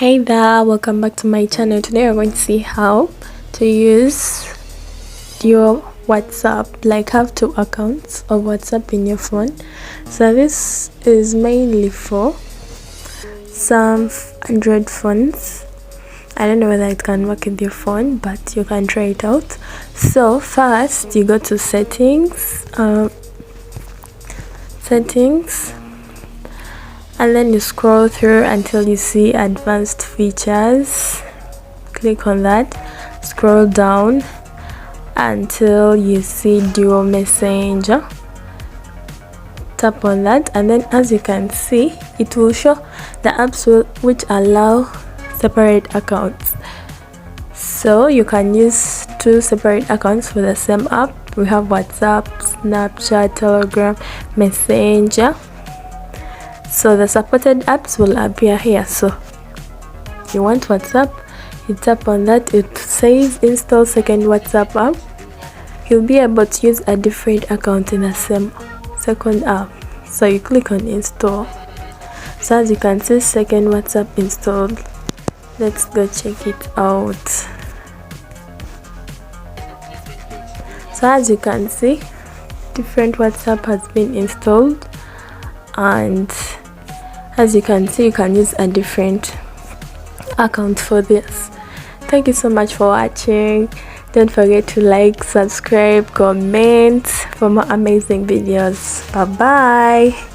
Hey there, welcome back to my channel. Today we're going to see how to use your WhatsApp, like have two accounts of WhatsApp in your phone. So this is mainly for some Android phones. I don't know whether it can work with your phone, but you can try it out. So first you go to settings, and then you scroll through until you see advanced features. Click on that, scroll down until you see dual messenger. Tap on that, and then as you can see, it will show the apps which allow separate accounts. So you can use two separate accounts for the same app. We have WhatsApp, Snapchat, Telegram, Messenger. So the supported apps will appear here. So you want WhatsApp, you tap on that, it says install second WhatsApp app. You'll be able to use a different account in the same second app. So you click on install. So as you can see, second WhatsApp installed. Let's go check it out. So as you can see, different WhatsApp has been installed, and as you can see, you can use a different account for this. Thank you so much for watching. Don't forget to like, subscribe, comment for more amazing videos. Bye bye.